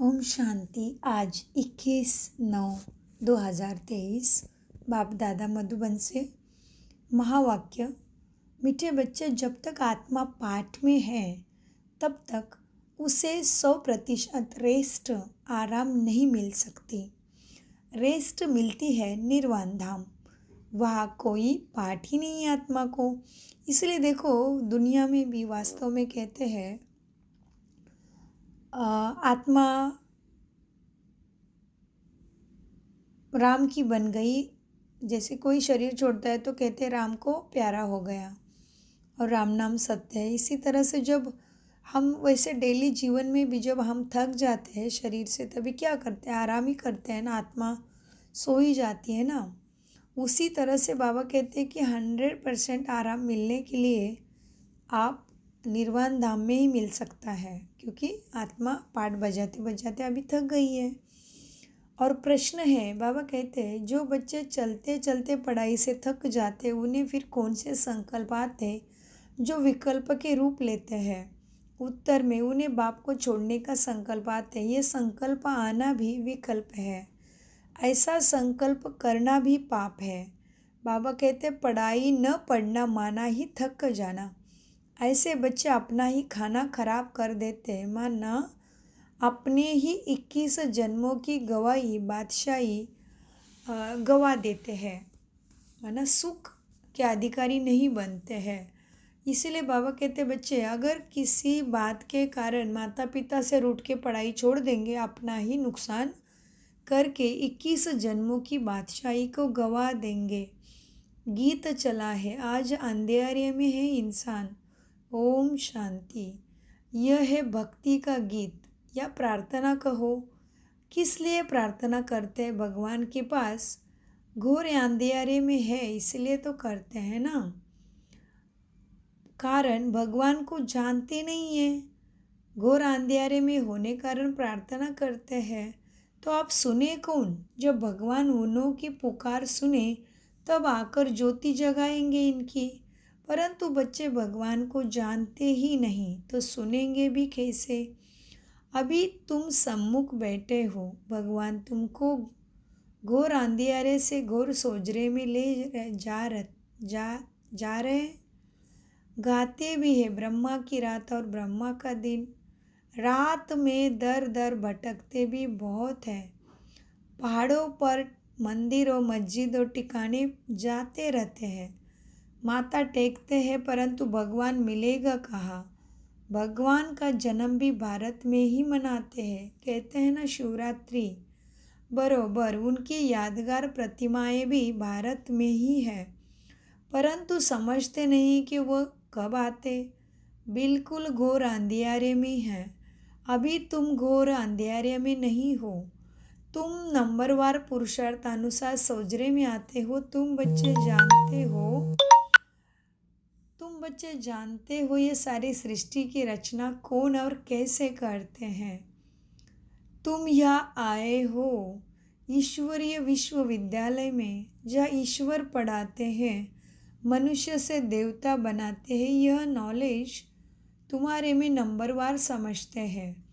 ओम शांति। आज 21/9/2023 बाप दादा मधुबन से महावाक्य। मीठे बच्चे, जब तक आत्मा पाठ में है तब तक उसे 100% रेस्ट आराम नहीं मिल सकती। रेस्ट मिलती है निर्वाण धाम, वहाँ कोई पाठ ही नहीं है आत्मा को। इसलिए देखो, दुनिया में भी वास्तव में कहते हैं आत्मा राम की बन गई। जैसे कोई शरीर छोड़ता है तो कहते हैं राम को प्यारा हो गया और राम नाम सत्य है। इसी तरह से जब हम वैसे डेली जीवन में भी जब हम थक जाते हैं शरीर से, तभी क्या करते हैं? आराम ही करते हैं ना, आत्मा सो ही जाती है ना। उसी तरह से बाबा कहते हैं कि 100% आराम मिलने के लिए आप निर्वाण धाम में ही मिल सकता है, क्योंकि आत्मा पाठ बजाते बजाते अभी थक गई है। और प्रश्न है, बाबा कहते हैं जो बच्चे चलते चलते पढ़ाई से थक जाते उन्हें फिर कौन से संकल्प आते जो विकल्प के रूप लेते हैं? उत्तर में उन्हें बाप को छोड़ने का संकल्प आते। ये संकल्प आना भी विकल्प है, ऐसा संकल्प करना भी पाप है। बाबा कहते पढ़ाई न पढ़ना माना ही थक जाना। ऐसे बच्चे अपना ही खाना खराब कर देते, माना अपने ही 21 जन्मों की गवाही बादशाही गवा देते हैं, माना सुख के अधिकारी नहीं बनते हैं। इसलिए बाबा कहते बच्चे अगर किसी बात के कारण माता पिता से रूठ के पढ़ाई छोड़ देंगे, अपना ही नुकसान करके 21 जन्मों की बादशाही को गवा देंगे। गीत चला है, आज अंधेरे में है इंसान। ओम शांति। यह है भक्ति का गीत या प्रार्थना कहो। किस लिए प्रार्थना करते हैं भगवान के पास? घोर अंधेरे में है इसलिए तो करते हैं ना, कारण भगवान को जानते नहीं है। घोर अंधेरे में होने कारण प्रार्थना करते हैं। तो आप सुने कौन? जब भगवान उन्हों की पुकार सुने तब आकर ज्योति जगाएंगे इनकी। परंतु बच्चे भगवान को जानते ही नहीं तो सुनेंगे भी कैसे? अभी तुम सम्मुख बैठे हो, भगवान तुमको घोर अंधेरे से घोर सोजरे में ले जा रहे। गाते भी है ब्रह्मा की रात और ब्रह्मा का दिन। रात में दर दर भटकते भी बहुत हैं। पहाड़ों पर मंदिरों मस्जिदों ठिकाने जाते रहते हैं, माथा टेकते हैं, परंतु भगवान मिलेगा कहाँ? भगवान का जन्म भी भारत में ही मनाते हैं। कहते हैं ना शिवरात्रि, बरोबर उनकी यादगार प्रतिमाएं भी भारत में ही है, परंतु समझते नहीं कि वह कब आते। बिल्कुल घोर अंधेरे में है। अभी तुम घोर अंधेरे में नहीं हो, तुम नंबरवार पुरुषार्थानुसार सोजरे में आते हो। तुम बच्चे जानते हो ये सारी सृष्टि की रचना कौन और कैसे करते हैं। तुम यहाँ आए हो ईश्वरीय विश्वविद्यालय में, जहाँ ईश्वर पढ़ाते हैं, मनुष्य से देवता बनाते हैं। यह नॉलेज तुम्हारे में नंबरवार समझते हैं।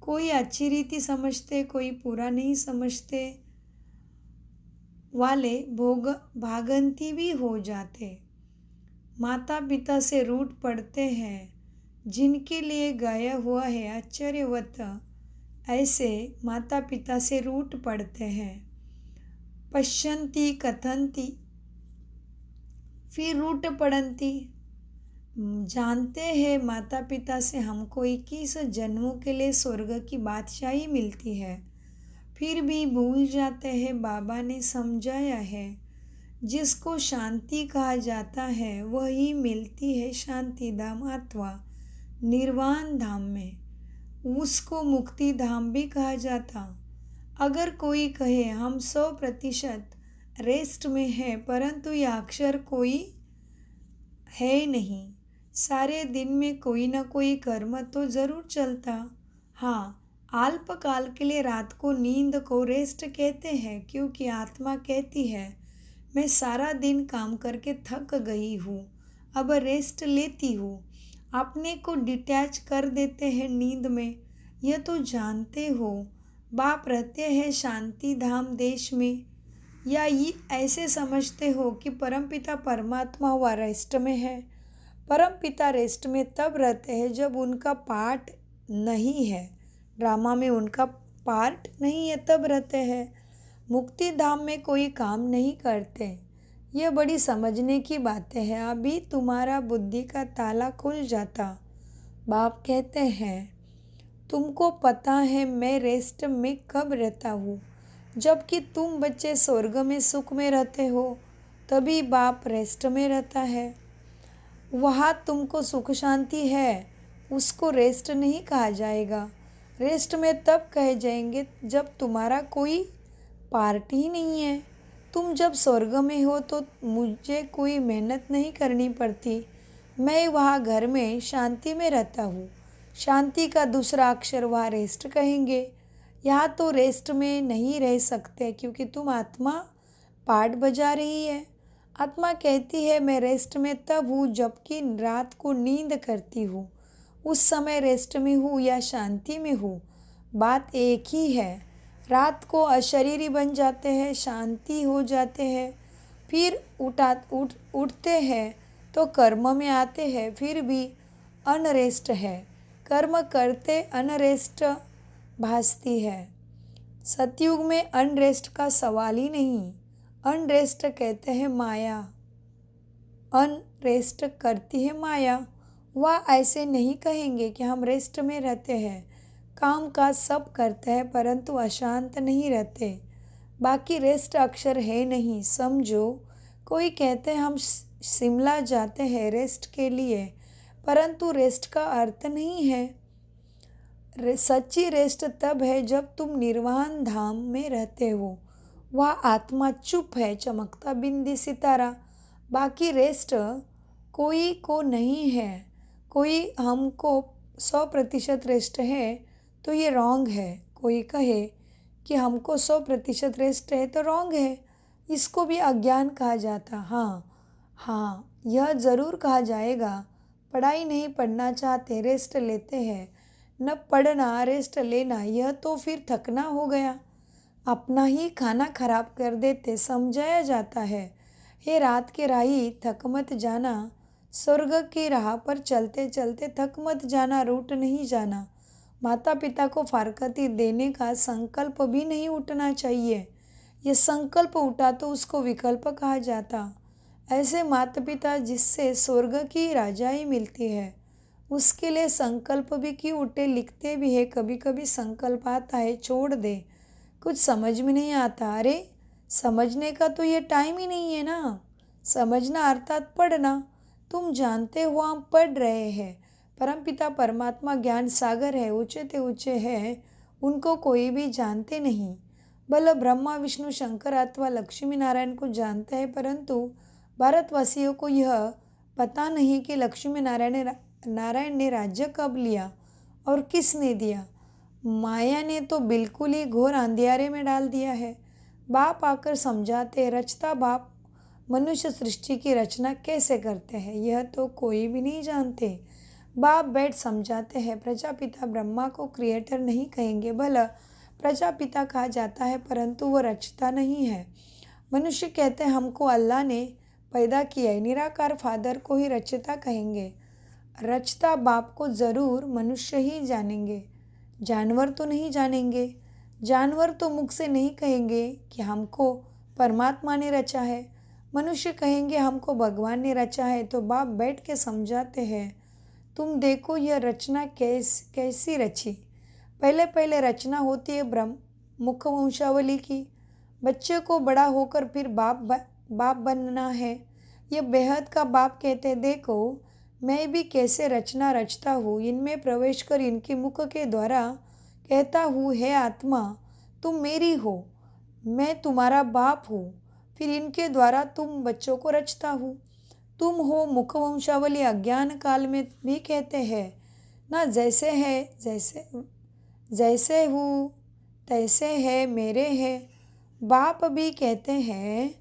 कोई अच्छी रीति समझते, कोई पूरा नहीं समझते वाले भागंती भी हो जाते। माता पिता से रूठ पड़ते हैं, जिनके लिए गाया हुआ है आश्चर्यवत, ऐसे माता पिता से रूठ पड़ते हैं। पश्यन्ति कथन्ति फिर रूठ पड़न्ति। जानते हैं माता पिता से हमको 21 जन्मों के लिए स्वर्ग की बादशाही मिलती है, फिर भी भूल जाते हैं। बाबा ने समझाया है, जिसको शांति कहा जाता है वही मिलती है शांति धाम अथवा निर्वाण धाम में। उसको मुक्ति धाम भी कहा जाता। अगर कोई कहे हम 100% रेस्ट में है, परंतु यह अक्षर कोई है नहीं, सारे दिन में कोई ना कोई कर्म तो ज़रूर चलता। हाँ, अल्पकाल के लिए रात को नींद को रेस्ट कहते हैं, क्योंकि आत्मा कहती है मैं सारा दिन काम करके थक गई हूँ, अब रेस्ट लेती हूँ। अपने को डिटैच कर देते हैं नींद में, यह तो जानते हो बाप रहते हैं शांति धाम देश में, या ये ऐसे समझते हो कि परमपिता परमात्मा हुआ रेस्ट में है। परमपिता रेस्ट में तब रहते हैं जब उनका पार्ट नहीं है, ड्रामा में उनका पार्ट नहीं है, तब रहते हैं। मुक्ति धाम में कोई काम नहीं करते। यह बड़ी समझने की बातें हैं। अभी तुम्हारा बुद्धि का ताला खुल जाता। बाप कहते हैं तुमको पता है मैं रेस्ट में कब रहता हूँ, जबकि तुम बच्चे स्वर्ग में सुख में रहते हो, तभी बाप रेस्ट में रहता है। वहाँ तुमको सुख शांति है, उसको रेस्ट नहीं कहा जाएगा। रेस्ट में तब कहे जाएंगे जब तुम्हारा कोई पार्ट ही नहीं है। तुम जब स्वर्ग में हो तो मुझे कोई मेहनत नहीं करनी पड़ती। मैं वहाँ घर में शांति में रहता हूँ। शांति का दूसरा अक्षर वहाँ रेस्ट कहेंगे। यहाँ तो रेस्ट में नहीं रह सकते क्योंकि तुम आत्मा पार्ट बजा रही है। आत्मा कहती है मैं रेस्ट में तब हूँ जबकि रात को नींद करती हूँ। उस समय रेस्ट में हूँ या शांति में हूँ, बात एक ही है। रात को अशरीरी बन जाते हैं, शांति हो जाते हैं, फिर उठते हैं तो कर्म में आते हैं, फिर भी अनरेस्ट है। कर्म करते अनरेस्ट भासती है। सतयुग में अनरेस्ट का सवाल ही नहीं। अनरेस्ट कहते हैं माया, अनरेस्ट करती है माया। वह ऐसे नहीं कहेंगे कि हम रेस्ट में रहते हैं, काम काज सब करते हैं परंतु अशांत नहीं रहते। बाकी रेस्ट अक्षर है नहीं, समझो। कोई कहते हैं हम शिमला जाते हैं रेस्ट के लिए, परंतु रेस्ट का अर्थ नहीं है। सच्ची रेस्ट तब है जब तुम निर्वाण धाम में रहते हो। वह आत्मा चुप है, चमकता बिंदी सितारा। बाकी रेस्ट कोई को नहीं है। कोई हमको 100% रेस्ट है तो ये रॉन्ग है। कोई कहे कि हमको 100% रेस्ट है तो रॉन्ग है। इसको भी अज्ञान कहा जाता। हाँ, यह ज़रूर कहा जाएगा। पढ़ाई नहीं पढ़ना चाहते, रेस्ट लेते हैं। न पढ़ना रेस्ट लेना, यह तो फिर थकना हो गया। अपना ही खाना खराब कर देते, समझाया जाता है। हे रात के राही थक मत जाना, स्वर्ग की राह पर चलते चलते थक मत जाना, रूठ नहीं जाना। माता पिता को फारकती देने का संकल्प भी नहीं उठना चाहिए। ये संकल्प उठा तो उसको विकल्प कहा जाता। ऐसे माता पिता जिससे स्वर्ग की राजाई मिलती है, उसके लिए संकल्प भी क्यों उठे, लिखते भी है। कभी कभी संकल्प आता है छोड़ दे, कुछ समझ में नहीं आता। अरे समझने का तो ये टाइम ही नहीं है ना। समझना अर्थात पढ़ना। तुम जानते हो हम पढ़ रहे हैं। परमपिता परमात्मा ज्ञान सागर है, ऊंचे ते ऊंचे है, उनको कोई भी जानते नहीं। भले ब्रह्मा विष्णु शंकर अथवा लक्ष्मी नारायण को जानते हैं, परंतु भारतवासियों को यह पता नहीं कि लक्ष्मी नारायण ने राज्य कब लिया और किसने दिया। माया ने तो बिल्कुल ही घोर अंधियारे में डाल दिया है। बाप आकर समझाते, रचता बाप मनुष्य सृष्टि की रचना कैसे करते हैं यह तो कोई भी नहीं जानते। बाप बैठ समझाते हैं। प्रजापिता ब्रह्मा को क्रिएटर नहीं कहेंगे, भला प्रजापिता कहा जाता है, परंतु वो रचता नहीं है। मनुष्य कहते हैं हमको अल्लाह ने पैदा किया है, निराकार फादर को ही रचता कहेंगे। रचता बाप को ज़रूर मनुष्य ही जानेंगे, जानवर तो नहीं जानेंगे। जानवर तो मुख से नहीं कहेंगे कि हमको परमात्मा ने रचा है। मनुष्य कहेंगे हमको भगवान ने रचा है। तो बाप बैठ के समझाते हैं, तुम देखो यह रचना कैसी रची। पहले पहले रचना होती है ब्रह्म मुख वंशावली की। बच्चे को बड़ा होकर फिर बाप बनना है। यह बेहद का बाप कहते, देखो मैं भी कैसे रचना रचता हूँ। इनमें प्रवेश कर इनके मुख के द्वारा कहता हूँ, हे आत्मा तुम मेरी हो, मैं तुम्हारा बाप हूँ। फिर इनके द्वारा तुम बच्चों को रचता हूँ। तुम हो मुख वंशावली। अज्ञान काल में भी कहते हैं ना, जैसे है जैसे हूँ तैसे है मेरे है। बाप भी कहते हैं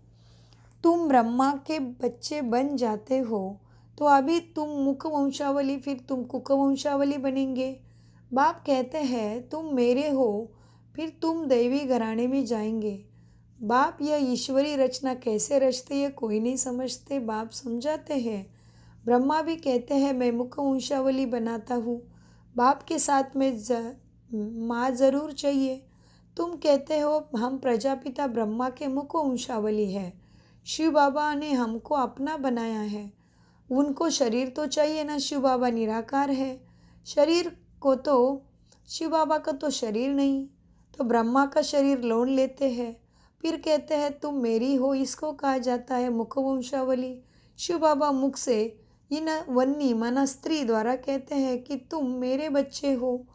तुम ब्रह्मा के बच्चे बन जाते हो तो अभी तुम मुख वंशावली, फिर तुम कुक वंशावली बनेंगे। बाप कहते हैं तुम मेरे हो, फिर तुम दैवी घराने में जाएंगे। बाप यह ईश्वरी रचना कैसे रचते ये कोई नहीं समझते, बाप समझाते हैं। ब्रह्मा भी कहते हैं मैं मुख वंशावली बनाता हूँ। बाप के साथ में माँ ज़रूर चाहिए। तुम कहते हो हम प्रजापिता ब्रह्मा के मुख वंशावली है। शिव बाबा ने हमको अपना बनाया है। उनको शरीर तो चाहिए ना, शिव बाबा निराकार है। शरीर को तो शिव बाबा का तो शरीर नहीं, तो ब्रह्मा का शरीर लोन लेते हैं। फिर कहते हैं तुम मेरी हो, इसको कहा जाता है मुख वंशावली। शिव बाबा मुख से इन वन्नी माना स्त्री द्वारा कहते हैं कि तुम मेरे बच्चे हो।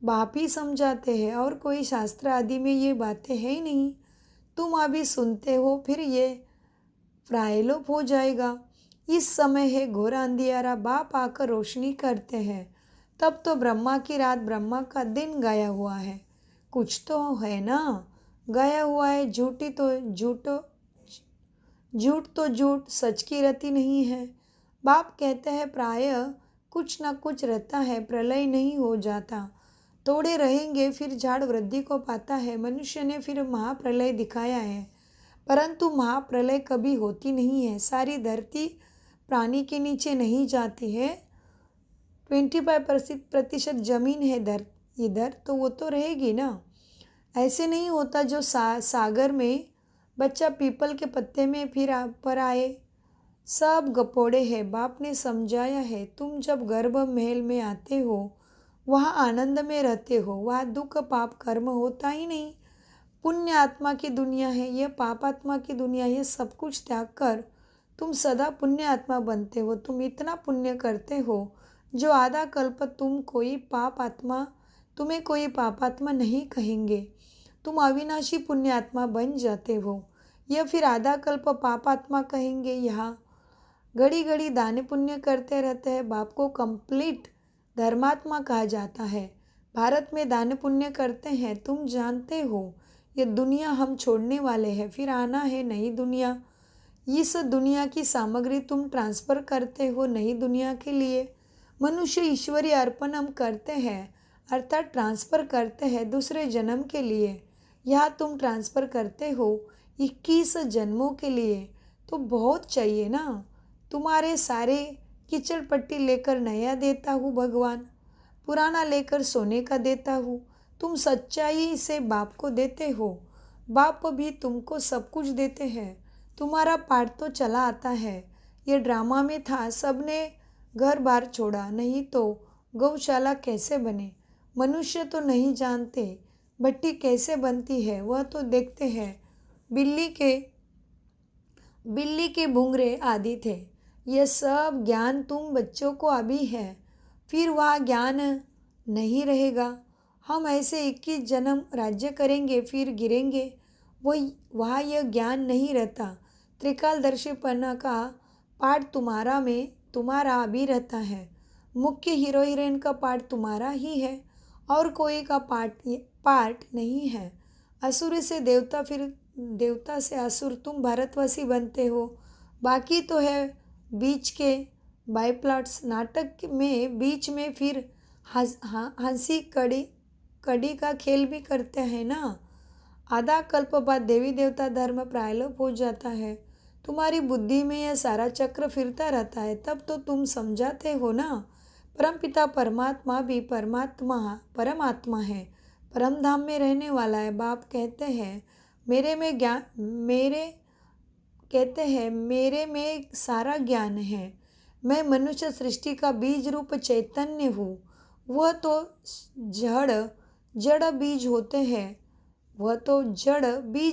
बाप ही समझाते हैं और कोई शास्त्र आदि में ये बातें है ही नहीं। तुम अभी सुनते हो, फिर ये प्रायलोप हो जाएगा। इस समय है घोर अंधियारा, बाप आकर रोशनी करते हैं। तब तो ब्रह्मा की रात ब्रह्मा का दिन गया हुआ है। कुछ तो है ना, गया हुआ है। झूठ तो झूठ, सच की रति नहीं है। बाप कहते हैं प्राय कुछ न कुछ रहता है, प्रलय नहीं हो जाता। थोड़े रहेंगे फिर झाड़ वृद्धि को पाता है। मनुष्य ने फिर महाप्रलय दिखाया है, परंतु महाप्रलय कभी होती नहीं है। सारी धरती प्राणी के नीचे नहीं जाती है। 25% जमीन है इधर, तो वो तो रहेगी ना। ऐसे नहीं होता जो सागर में बच्चा पीपल के पत्ते में फिर पर आए। सब गपोड़े हैं, बाप ने समझाया है। तुम जब गर्भ महल में आते हो, वहाँ आनंद में रहते हो, वहाँ दुख पाप कर्म होता ही नहीं। पुण्य आत्मा की दुनिया है, यह पाप आत्मा की दुनिया। ये सब कुछ त्याग कर तुम सदा पुण्य आत्मा बनते हो। तुम इतना पुण्य करते हो जो आधा कल्प तुम्हें कोई पाप आत्मा नहीं कहेंगे। तुम अविनाशी पुण्य आत्मा बन जाते हो। यह फिर आधा कल्प पाप आत्मा कहेंगे। यहाँ घड़ी घड़ी दान पुण्य करते रहते हैं। बाप को कंप्लीट धर्मात्मा कहा जाता है। भारत में दान पुण्य करते हैं। तुम जानते हो ये दुनिया हम छोड़ने वाले हैं, फिर आना है नई दुनिया। इस दुनिया की सामग्री तुम ट्रांसफ़र करते हो नई दुनिया के लिए। मनुष्य ईश्वरीय अर्पण हम करते हैं, अर्थात ट्रांसफ़र करते हैं दूसरे जन्म के लिए। यहाँ तुम ट्रांसफ़र करते हो 21 जन्मों के लिए, तो बहुत चाहिए ना। तुम्हारे सारे कीचड़ पट्टी लेकर नया देता हूँ भगवान, पुराना लेकर सोने का देता हूँ। तुम सच्चाई से बाप को देते हो, बाप भी तुमको सब कुछ देते हैं। तुम्हारा पाठ तो चला आता है। ये ड्रामा में था, सबने घर बार छोड़ा, नहीं तो गौशाला कैसे बने। मनुष्य तो नहीं जानते भट्टी कैसे बनती है, वह तो देखते हैं। बिल्ली के भूंगरे आदि थे। यह सब ज्ञान तुम बच्चों को अभी है, फिर वह ज्ञान नहीं रहेगा। हम ऐसे 21 जन्म राज्य करेंगे, फिर गिरेंगे। वहाँ यह ज्ञान नहीं रहता। त्रिकालदर्शीपना का पार्ट तुम्हारा अभी रहता है। मुख्य हीरो हीरोइन का पार्ट तुम्हारा ही है, और कोई का पार्ट नहीं है। असुर से देवता, फिर देवता से असुर, तुम भारतवासी बनते हो। बाकी तो है बीच के बाय प्लॉट्स। नाटक में बीच में फिर हंसी कड़ी का खेल भी करते हैं ना। आधा कल्प बाद देवी देवता धर्म प्रायलोप हो जाता है। तुम्हारी बुद्धि में यह सारा चक्र फिरता रहता है, तब तो तुम समझाते हो ना। परमपिता परमात्मा भी परमात्मा है, परम धाम में रहने वाला है। बाप कहते हैं मेरे में सारा ज्ञान है। मैं मनुष्य सृष्टि का बीज रूप चैतन्य हूँ। वह तो जड़ बीज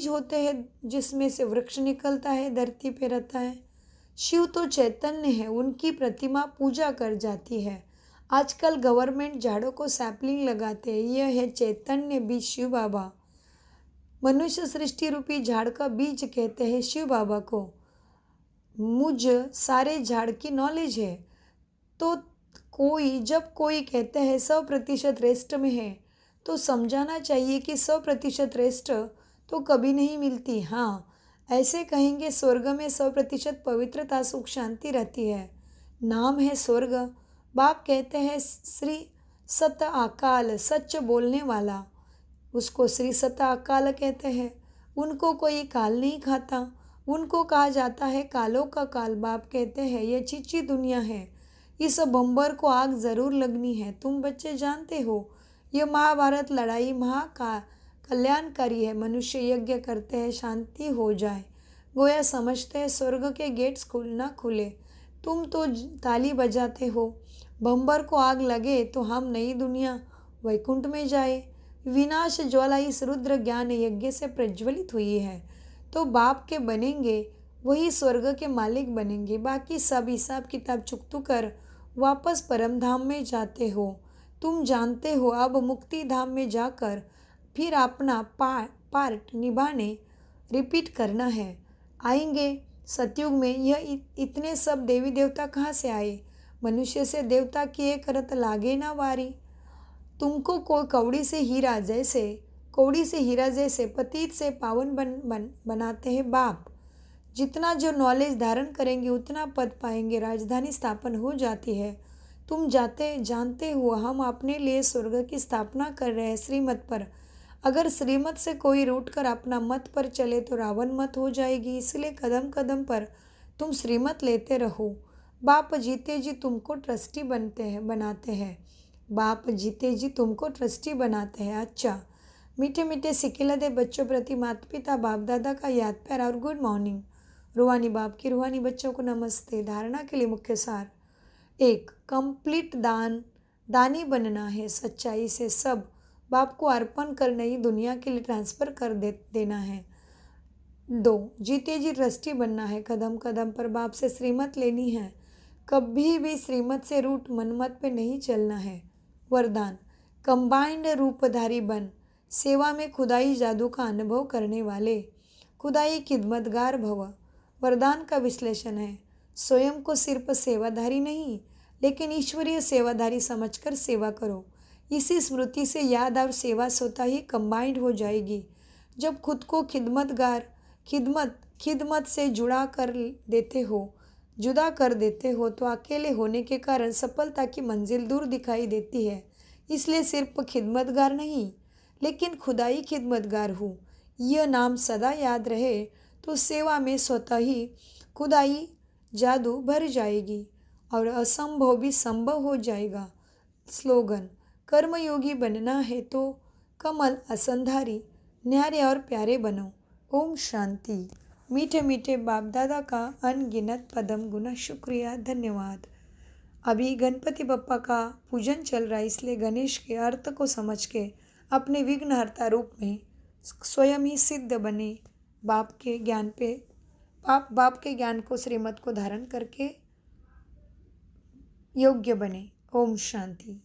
होते हैं जिसमें से वृक्ष निकलता है, धरती पे रहता है। शिव तो चैतन्य है, उनकी प्रतिमा पूजा कर जाती है। आजकल गवर्नमेंट झाड़ों को सैपलिंग लगाते हैं, यह है चैतन्य बीज शिव बाबा। मनुष्य सृष्टि रूपी झाड़ का बीज कहते हैं शिव बाबा को। मुझ सारे झाड़ की नॉलेज है। तो जब कोई कहते हैं 100% रेस्ट में है, तो समझाना चाहिए कि 100% रेस्ट तो कभी नहीं मिलती। हाँ, ऐसे कहेंगे स्वर्ग में 100% पवित्रता सुख शांति रहती है, नाम है स्वर्ग। बाप कहते हैं सत अकाल सच बोलने वाला, उसको श्री सत अकाल कहते हैं। उनको कोई काल नहीं खाता, उनको कहा जाता है कालों का काल। बाप कहते हैं ये चीची दुनिया है, इस बम्बर को आग ज़रूर लगनी है। तुम बच्चे जानते हो ये महाभारत लड़ाई कल्याणकारी है। मनुष्य यज्ञ करते हैं शांति हो जाए, गोया समझते हैं स्वर्ग के गेट्स ना खुले। तुम तो ताली बजाते हो, बम्बर को आग लगे तो हम नई दुनिया वैकुंठ में जाए। विनाश ज्वाला इस रुद्र ज्ञान यज्ञ से प्रज्वलित हुई है, तो बाप के बनेंगे वही स्वर्ग के मालिक बनेंगे। बाकी सब हिसाब किताब चुकतू कर वापस परम धाम में जाते हो। तुम जानते हो अब मुक्ति धाम में जाकर फिर अपना पार्ट निभाने रिपीट करना है। आएंगे सतयुग में यह इतने सब देवी देवता कहाँ से आए? मनुष्य से देवता किए करत लागे ना वारी। तुमको कौड़ी से हीरा जैसे पतित से पावन बनाते हैं बाप। जितना जो नॉलेज धारण करेंगे उतना पद पाएंगे, राजधानी स्थापन हो जाती है। तुम जानते हो हम अपने लिए स्वर्ग की स्थापना कर रहे हैं श्रीमत पर। अगर श्रीमत से कोई रूठ कर अपना मत पर चले तो रावण मत हो जाएगी। इसलिए कदम कदम पर तुम श्रीमत लेते रहो। बाप जीते जी तुमको ट्रस्टी बनाते हैं। बाप जीते जी तुमको ट्रस्टी बनाते हैं। अच्छा, मीठे मीठे सिकिलदे बच्चों प्रति माता पिता बाप दादा का याद प्यार और गुड मॉर्निंग। रूहानी बाप की रूहानी बच्चों को नमस्ते। धारणा के लिए मुख्य सार। 1. कंप्लीट दानी बनना है। सच्चाई से सब बाप को अर्पण कर नई दुनिया के लिए ट्रांसफ़र कर देना है। 2. जीते जी ट्रस्टी बनना है। कदम कदम पर बाप से श्रीमत लेनी है। कभी भी श्रीमत से रूट मनमत पे नहीं चलना है। वरदान, कंबाइंड रूपधारी बन, सेवा में खुदाई जादू का अनुभव करने वाले, खुदाई खिदमतगार भव। वरदान का विश्लेषण है, स्वयं को सिर्फ सेवाधारी नहीं लेकिन ईश्वरीय सेवाधारी समझकर सेवा करो। इसी स्मृति से याद और सेवा स्वतः ही कंबाइंड हो जाएगी। जब खुद को खिदमत से जुड़ा कर देते हो तो अकेले होने के कारण सफलता की मंजिल दूर दिखाई देती है। इसलिए सिर्फ खिदमतगार नहीं लेकिन खुदाई खिदमतगार हूँ, यह नाम सदा याद रहे तो सेवा में स्वतः ही खुदाई जादू भर जाएगी और असंभव भी संभव हो जाएगा। स्लोगन, कर्मयोगी बनना है तो कमल असंधारी न्यारे और प्यारे बनो। ओम शांति। मीठे मीठे बाप दादा का अनगिनत पदम गुना शुक्रिया, धन्यवाद। अभी गणपति बप्पा का पूजन चल रहा है, इसलिए गणेश के अर्थ को समझ के अपने विघ्नहर्ता रूप में स्वयं ही सिद्ध बने। बाप के ज्ञान को श्रीमत को धारण करके योग्य बने। ओम शांति।